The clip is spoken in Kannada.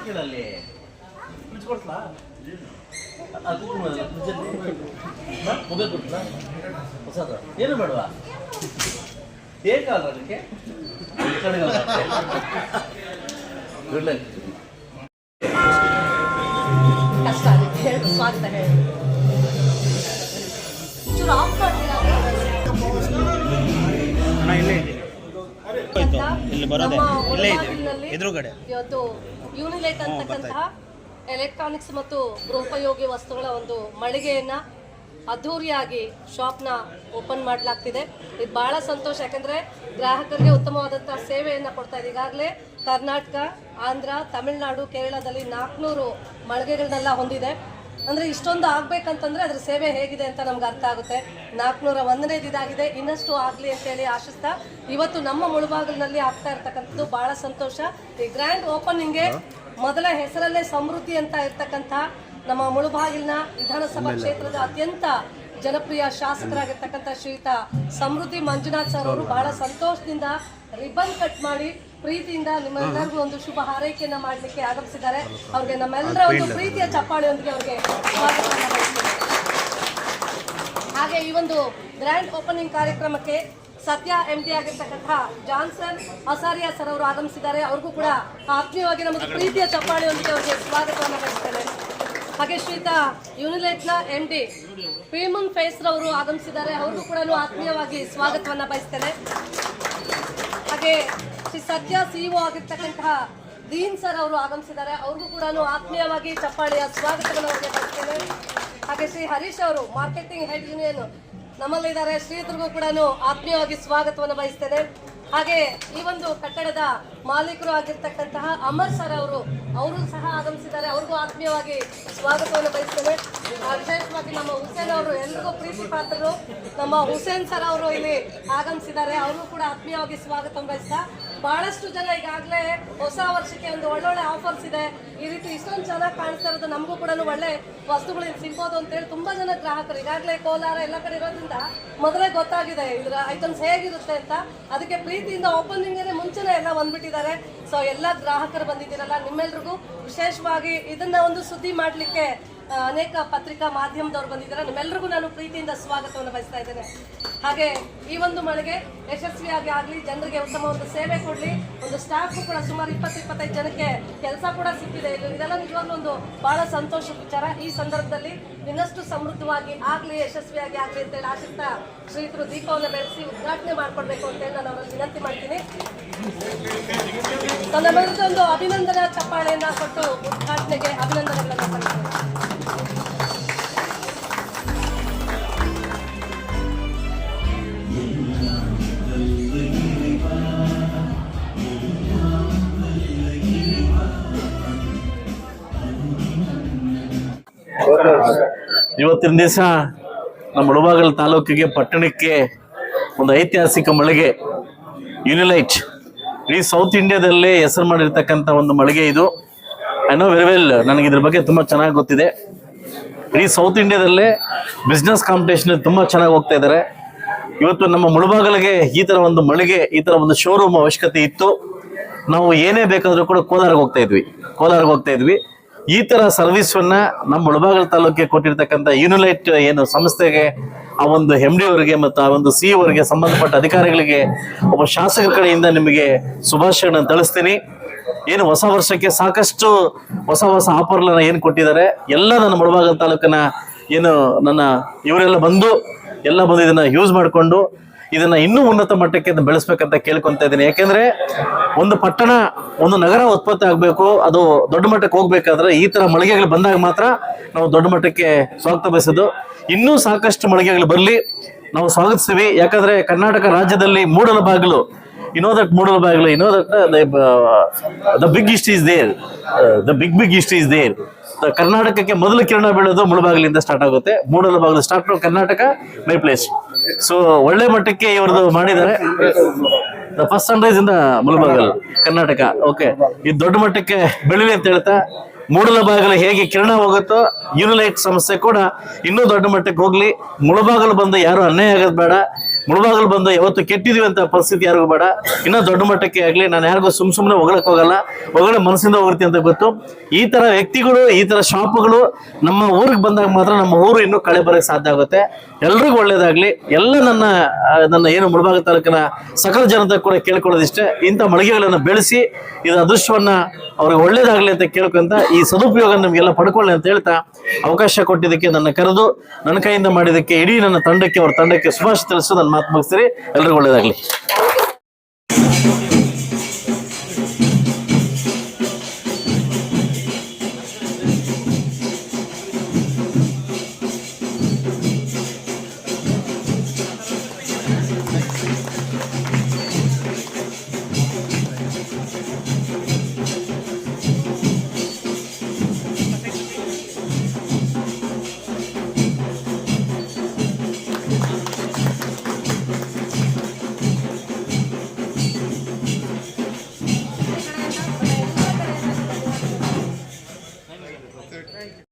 ಕೇಳಲ್ಲಿ ಮೊಬೈಲ್ ಕೊಡ್ತಾ ಹೊಸದ ಏನು ಬೇಡವಾ ಹೇಗಲ್ಲ ಅದಕ್ಕೆ ಗುಡ್ ಲಕ್ ಕಷ್ಟ ಆಗುತ್ತೆ ಹೇಳಿ ಸ್ವಾಗತ ಹೇಳಿ ಚೂರು ಆಫ್ ಮಾಡ್ತೀರಾ ಇವತ್ತು ಯೂನಿಲೈಟ್ ಅಂತಕ್ಕಂತಹ ಎಲೆಕ್ಟ್ರಾನಿಕ್ಸ್ ಮತ್ತು ಗೃಹೋಪಯೋಗಿ ವಸ್ತುಗಳ ಒಂದು ಮಳಿಗೆಯನ್ನ ಅದ್ಧೂರಿಯಾಗಿ ಶಾಪ್ನ ಓಪನ್ ಮಾಡಲಾಗ್ತಿದೆ. ಇದು ಬಹಳ ಸಂತೋಷ, ಯಾಕಂದ್ರೆ ಗ್ರಾಹಕರಿಗೆ ಉತ್ತಮವಾದಂತಹ ಸೇವೆಯನ್ನು ಕೊಡ್ತಾ ಇದೆ. ಈಗಾಗಲೇ ಕರ್ನಾಟಕ, ಆಂಧ್ರ, ತಮಿಳುನಾಡು, ಕೇರಳದಲ್ಲಿ 400 ಮಳಿಗೆಗಳನ್ನೆಲ್ಲ ಹೊಂದಿದೆ. ಅಂದರೆ ಇಷ್ಟೊಂದು ಆಗಬೇಕಂತಂದರೆ ಅದ್ರ ಸೇವೆ ಹೇಗಿದೆ ಅಂತ ನಮ್ಗೆ ಅರ್ಥ ಆಗುತ್ತೆ. 401ನೇದು ಇದಾಗಿದೆ, ಇನ್ನಷ್ಟು ಆಗಲಿ ಅಂತೇಳಿ ಆಶಿಸ್ತಾ ಇವತ್ತು ನಮ್ಮ ಮುಳುಬಾಗಿಲಿನಲ್ಲಿ ಆಗ್ತಾ ಇರ್ತಕ್ಕಂಥದ್ದು ಭಾಳ ಸಂತೋಷ. ಈ ಗ್ರ್ಯಾಂಡ್ ಓಪನಿಂಗ್ಗೆ ಮೊದಲ ಹೆಸರಲ್ಲೇ ಸಮೃದ್ಧಿ ಅಂತ ಇರ್ತಕ್ಕಂಥ ನಮ್ಮ ಮುಳುಬಾಗಿಲಿನ ವಿಧಾನಸಭಾ ಕ್ಷೇತ್ರದ ಅತ್ಯಂತ ಜನಪ್ರಿಯ ಶಾಸಕರಾಗಿರ್ತಕ್ಕಂಥ ಶ್ರೀಯುತ ಸಮೃದ್ಧಿ ಮಂಜುನಾಥ್ ಸರ್ ಅವರು ಬಹಳ ಸಂತೋಷದಿಂದ ರಿಬನ್ ಕಟ್ ಮಾಡಿ ಪ್ರೀತಿಯಿಂದ ನಿಮ್ಮೆಲ್ಲರಿಗೂ ಒಂದು ಶುಭ ಹಾರೈಕೆಯನ್ನ ಮಾಡಲಿಕ್ಕೆ ಆಗಮಿಸಿದ್ದಾರೆ. ಅವ್ರಿಗೆ ನಮ್ಮೆಲ್ಲರ ಒಂದು ಪ್ರೀತಿಯ ಚಪ್ಪಾಳೆಯೊಂದಿಗೆ ಅವ್ರಿಗೆ ಸ್ವಾಗತವನ್ನು ಬಯಸ್ತೀನಿ. ಹಾಗೆ ಈ ಒಂದು ಗ್ರ್ಯಾಂಡ್ ಓಪನಿಂಗ್ ಕಾರ್ಯಕ್ರಮಕ್ಕೆ ಸತ್ಯ MD ಆಗಿರ್ತಕ್ಕಂಥ ಜಾನ್ಸನ್ ಅಸಾರಿಯಾ ಸರ್ ಅವರು ಆಗಮಿಸಿದ್ದಾರೆ. ಅವ್ರಿಗೂ ಕೂಡ ಆತ್ಮೀಯವಾಗಿ ನಮಗೆ ಪ್ರೀತಿಯ ಚಪ್ಪಾಳೆಯೊಂದಿಗೆ ಅವರಿಗೆ ಸ್ವಾಗತವನ್ನು ಬಯಸ್ತೇನೆ. ಹಾಗೆ ಶ್ರೀಯುತ ಯೂನಿಲೈಟ್ನ MD ಪ್ರೀಮನ್ ಫೇಸ್ ರವರು ಆಗಮಿಸಿದ್ದಾರೆ. ಅವ್ರಿಗೂ ಕೂಡ ಆತ್ಮೀಯವಾಗಿ ಸ್ವಾಗತವನ್ನು ಬಯಸ್ತೇನೆ. ಹಾಗೆ ಶ್ರೀ ಸತ್ಯ CEO ಆಗಿರ್ತಕ್ಕಂತಹ ದೀನ್ ಸರ್ ಅವರು ಆಗಮಿಸಿದ್ದಾರೆ. ಅವ್ರಿಗೂ ಕೂಡ ಆತ್ಮೀಯವಾಗಿ ಚಪ್ಪಾಳೆಯ ಸ್ವಾಗತವನ್ನು ಅವರಿಗೆ ಬಯಸ್ತೇನೆ. ಹಾಗೆ ಶ್ರೀ ಹರೀಶ್ ಅವರು ಮಾರ್ಕೆಟಿಂಗ್ ಹೆಡ್ ಯೂನಿಯನ್ ನಮ್ಮಲ್ಲಿದ್ದಾರೆ. ಶ್ರೀಯುತರಿಗೂ ಕೂಡ ಆತ್ಮೀಯವಾಗಿ ಸ್ವಾಗತವನ್ನು ಬಯಸ್ತೇನೆ. ಹಾಗೆ ಈ ಒಂದು ಕಟ್ಟಡದ ಮಾಲೀಕರು ಆಗಿರ್ತಕ್ಕಂತಹ ಅಮರ್ ಸರ್ ಅವರು ಸಹ ಆಗಮಿಸಿದ್ದಾರೆ. ಅವ್ರಿಗೂ ಆತ್ಮೀಯವಾಗಿ ಸ್ವಾಗತವನ್ನು ಬಯಸ್ತೇನೆ. ವಿಶೇಷವಾಗಿ ನಮ್ಮ ಹುಸೇನ್ ಅವರು ಎಲ್ರಿಗೂ ಪ್ರೀತಿ ಪಾತ್ರರು ನಮ್ಮ ಹುಸೇನ್ ಸರ್ ಅವರು ಇಲ್ಲಿ ಆಗಮಿಸಿದ್ದಾರೆ. ಅವ್ರಿಗೂ ಕೂಡ ಆತ್ಮೀಯವಾಗಿ ಸ್ವಾಗತವನ್ನು ಬಯಸ್ತಾ, ಬಹಳಷ್ಟು ಜನ ಈಗಾಗಲೇ ಹೊಸ ವರ್ಷಕ್ಕೆ ಒಂದು ಒಳ್ಳೊಳ್ಳೆ ಆಫರ್ಸ್ ಇದೆ, ಈ ರೀತಿ ಇಷ್ಟೊಂದು ಚೆನ್ನಾಗಿ ಕಾಣಿಸ್ತಾ ಇರೋದು, ನಮಗೂ ಕೂಡ ಒಳ್ಳೆ ವಸ್ತುಗಳು ಸಿಗ್ಬೋದು ಅಂತೇಳಿ ತುಂಬಾ ಜನ ಗ್ರಾಹಕರು ಈಗಾಗಲೇ ಕೋಲಾರ ಎಲ್ಲ ಕಡೆ ಇರೋದ್ರಿಂದ ಮೊದಲೇ ಗೊತ್ತಾಗಿದೆ ಇದರ ಐಟಮ್ಸ್ ಹೇಗಿರುತ್ತೆ ಅಂತ. ಅದಕ್ಕೆ ಪ್ರೀತಿಯಿಂದ ಓಪನಿಂಗ್ ಮುಂಚೆನೇ ಎಲ್ಲ ಬಂದ್ಬಿಟ್ಟಿದ್ದಾರೆ. ಸೊ ಎಲ್ಲ ಗ್ರಾಹಕರು ಬಂದಿದ್ದೀರಲ್ಲ, ನಿಮ್ಮೆಲ್ರಿಗೂ ವಿಶೇಷವಾಗಿ ಇದನ್ನ ಒಂದು ಸುದ್ದಿ ಮಾಡಲಿಕ್ಕೆ ಅನೇಕ ಪತ್ರಿಕಾ ಮಾಧ್ಯಮದವರು ಬಂದಿದ್ದಾರೆ. ನಿಮ್ಮೆಲ್ಲರಿಗೂ ನಾನು ಪ್ರೀತಿಯಿಂದ ಸ್ವಾಗತವನ್ನು ಬಯಸ್ತಾ ಇದ್ದೇನೆ. ಹಾಗೆ ಈ ಒಂದು ಮಳಿಗೆ ಯಶಸ್ವಿಯಾಗಿ ಆಗಲಿ, ಜನರಿಗೆ ಉತ್ತಮ ಒಂದು ಸೇವೆ ಕೊಡಲಿ, ಒಂದು ಸ್ಟಾಫ್ ಕೂಡ ಸುಮಾರು 20-25 ಜನಕ್ಕೆ ಕೆಲಸ ಕೂಡ ಸಿಕ್ಕಿದೆ. ಇದೆಲ್ಲ ನಿಜವಾಗ್ಲೂ ಒಂದು ಬಹಳ ಸಂತೋಷದ ವಿಚಾರ. ಈ ಸಂದರ್ಭದಲ್ಲಿ ಇನ್ನಷ್ಟು ಸಮೃದ್ಧವಾಗಿ ಆಗಲಿ, ಯಶಸ್ವಿಯಾಗಿ ಆಗಲಿ ಅಂತೇಳಿ ಆಶಿಸ್ತಾ ಶ್ರೀಯುತರು ದೀಪವನ್ನು ಬೆಳೆಸಿ ಉದ್ಘಾಟನೆ ಮಾಡಿಕೊಡ್ಬೇಕು ಅಂತೇಳಿ ನಾನು ಅವರಲ್ಲಿ ವಿನಂತಿ ಮಾಡ್ತೀನಿ. ನಮ್ಮೆಲ್ಲರಿಗೂ ಒಂದು ಅಭಿನಂದನಾ ಚಪ್ಪಾಳೆಯನ್ನ ಕೊಟ್ಟು ಉದ್ಘಾಟನೆಗೆ ಅಭಿನಂದನೆಗಳನ್ನು ಸಲ್ಲಿಸ್ತೇನೆ. ಇವತ್ತಿನ ದಿವಸ ನಮ್ಮ ಮುಳಬಾಗಿಲು ತಾಲೂಕಿಗೆ, ಪಟ್ಟಣಕ್ಕೆ ಒಂದು ಐತಿಹಾಸಿಕ ಮಳಿಗೆ ಯೂನಿಲೈಟ್, ಇಡೀ ಸೌತ್ ಇಂಡಿಯಾದಲ್ಲೇ ಹೆಸರು ಮಾಡಿರ್ತಕ್ಕಂಥ ಒಂದು ಮಳಿಗೆ ಇದು. ಐ ನೋ ವೆರಿ ವೆಲ್, ನನಗೆ ಇದ್ರ ಬಗ್ಗೆ ತುಂಬ ಚೆನ್ನಾಗಿ ಗೊತ್ತಿದೆ. ಇಡೀ ಸೌತ್ ಇಂಡಿಯಾದಲ್ಲೇ ಬಿಸ್ನೆಸ್ ಕಾಂಪಿಟೇಷನ್ ತುಂಬ ಚೆನ್ನಾಗಿ ಹೋಗ್ತಾ ಇದ್ದಾರೆ. ಇವತ್ತು ನಮ್ಮ ಮುಳಬಾಗಿಲಿಗೆ ಈ ಥರ ಒಂದು ಮಳಿಗೆ, ಈ ಥರ ಒಂದು ಶೋರೂಮ್ ಅವಶ್ಯಕತೆ ಇತ್ತು. ನಾವು ಏನೇ ಬೇಕಾದರೂ ಕೂಡ ಕೋಲಾರಿಗೆ ಹೋಗ್ತಾ ಇದ್ವಿ. ಈ ತರ ಸರ್ವಿಸ್ವನ್ನ ನಮ್ಮ ಮುಳಬಾಗಿಲು ತಾಲೂಕಿಗೆ ಕೊಟ್ಟಿರ್ತಕ್ಕಂಥ ಯೂನಿಲೈಟ್ ಏನು ಸಂಸ್ಥೆಗೆ, ಆ ಒಂದು MD ಅವರಿಗೆ ಮತ್ತು ಆ ಒಂದು CEO ಅವರಿಗೆ, ಸಂಬಂಧಪಟ್ಟ ಅಧಿಕಾರಿಗಳಿಗೆ ಒಬ್ಬ ಶಾಸಕರ ಕಡೆಯಿಂದ ನಿಮಗೆ ಶುಭಾಶಯಗಳನ್ನು ತಿಳಿಸ್ತೀನಿ. ಏನು ಹೊಸ ವರ್ಷಕ್ಕೆ ಸಾಕಷ್ಟು ಹೊಸ ಆಫರ್ಗಳನ್ನ ಏನು ಕೊಟ್ಟಿದ್ದಾರೆ, ಎಲ್ಲ ನನ್ನ ಮುಳಬಾಗಿಲು ತಾಲೂಕಿನ ಏನು ನನ್ನ ಇವರೆಲ್ಲ ಬಂದು ಇದನ್ನ ಯೂಸ್ ಮಾಡಿಕೊಂಡು ಇದನ್ನ ಇನ್ನೂ ಉನ್ನತ ಮಟ್ಟಕ್ಕೆ ಬೆಳೆಸ್ಬೇಕಂತ ಕೇಳ್ಕೊಂತ ಇದ್ದೀನಿ. ಯಾಕೆಂದ್ರೆ ಒಂದು ಪಟ್ಟಣ, ಒಂದು ನಗರ ಉತ್ಪತ್ತಿ ಆಗಬೇಕು, ಅದು ದೊಡ್ಡ ಮಟ್ಟಕ್ಕೆ ಹೋಗ್ಬೇಕಾದ್ರೆ ಈ ತರ ಮಳಿಗೆಗಳು ಬಂದಾಗ ಮಾತ್ರ ನಾವು ದೊಡ್ಡ ಮಟ್ಟಕ್ಕೆ ಸ್ವಾಗತ ಬಯಸೋದು. ಇನ್ನೂ ಸಾಕಷ್ಟು ಮಳಿಗೆಗಳು ಬರಲಿ, ನಾವು ಸ್ವಾಗತಿಸ್ತೀವಿ. ಯಾಕಂದ್ರೆ ಕರ್ನಾಟಕ ರಾಜ್ಯದಲ್ಲಿ ಮೂಡಲಬಾಗಿಲು, Moodalbagilu, the big history is there. The big history is there. The Karnataka ಮೊದಲು ಕಿರಣ ಬೀಳೋದು ಮುಳಬಾಗಿಲಿಂದ ಸ್ಟಾರ್ಟ್ ಆಗುತ್ತೆ. Mudalabagilu start from Karnataka, my place. So ಒಳ್ಳೆ ಮಟ್ಟಕ್ಕೆ ಇವ್ರದ್ದು ಮಾಡಿದ್ದಾರೆ. ದ ಫಸ್ಟ್ ಸನ್ರೈಸ್ ಇಂದ ಮುಳಬಾಗಿಲು, ಕರ್ನಾಟಕ. ಓಕೆ, ಇದು ದೊಡ್ಡ ಮಟ್ಟಕ್ಕೆ ಬೆಳಿಲಿ ಅಂತ ಹೇಳ್ತಾ, ಮೂಡಲಬಾಗಿಲು ಹೇಗೆ ಕಿರಣ ಹೋಗುತ್ತೋ ಯೂನಿಲೈಟ್ ಸಂಸ್ಥೆ ಕೂಡ ಇನ್ನೂ ದೊಡ್ಡ ಮಟ್ಟಕ್ಕೆ ಹೋಗ್ಲಿ. ಮುಳಬಾಗಿಲು ಬಂದು ಯಾರು ಅನ್ಯಾಯ ಆಗೋದು ಬೇಡ. ಮುಳುಬಾಗಲು ಬಂದು ಯಾವತ್ತು ಕೆಟ್ಟಿದೀವಿ ಅಂತ ಪರಿಸ್ಥಿತಿ ಯಾರಿಗೂ ಬೇಡ. ಇನ್ನೂ ದೊಡ್ಡ ಮಟ್ಟಕ್ಕೆ ಆಗಲಿ, ನಾನು ಯಾರಿಗೂ ಸುಮ್ಮನೆ ಹೊಗಳಕ್ ಹೋಗಲ್ಲ, ಹೊಗಳೇ ಮನಸ್ಸಿಂದ ಹೋಗ್ತೀನಿ ಅಂತ ಗೊತ್ತು. ಈ ತರ ವ್ಯಕ್ತಿಗಳು, ಈ ತರ ಶಾಪ್ಗಳು ನಮ್ಮ ಊರಿಗೆ ಬಂದಾಗ ಮಾತ್ರ ನಮ್ಮ ಊರು ಇನ್ನೂ ಕಳೆ ಬರಕ್ಕೆ ಸಾಧ್ಯ ಆಗುತ್ತೆ. ಎಲ್ರಿಗೂ ಒಳ್ಳೇದಾಗ್ಲಿ. ಎಲ್ಲ ನನ್ನ ಏನು ಮುಳುಬಾಗ ತಾಲೂಕಿನ ಸಕಲ ಜನತೆ ಕೂಡ ಕೇಳ್ಕೊಳ್ಳೋದಿಷ್ಟೇ, ಇಂಥ ಮಳಿಗೆಗಳನ್ನು ಬೆಳೆಸಿ ಇದು ಅದೃಷ್ಟವನ್ನ ಅವ್ರಿಗೆ ಒಳ್ಳೇದಾಗ್ಲಿ ಅಂತ ಕೇಳ್ಕೊಂತ ಈ ಸದುಪಯೋಗ ನಮಗೆಲ್ಲ ಪಡ್ಕೊಳ್ಳಿ ಅಂತ ಹೇಳ್ತಾ ಅವಕಾಶ ಕೊಟ್ಟಿದ್ದಕ್ಕೆ, ನನ್ನ ಕರೆದು ನನ್ನ ಕೈಯಿಂದ ಮಾಡಿದ್ದಕ್ಕೆ ಇಡೀ ನನ್ನ ತಂಡಕ್ಕೆ, ಅವ್ರ ತಂಡಕ್ಕೆ ಶುಭಾಶಯ ತಿಳಿಸು ನನ್ನ ಮಾತು ಮುಗಿಸ್ತೀರಿ. ಎಲ್ರಿಗೂ ಒಳ್ಳೇದಾಗ್ಲಿ.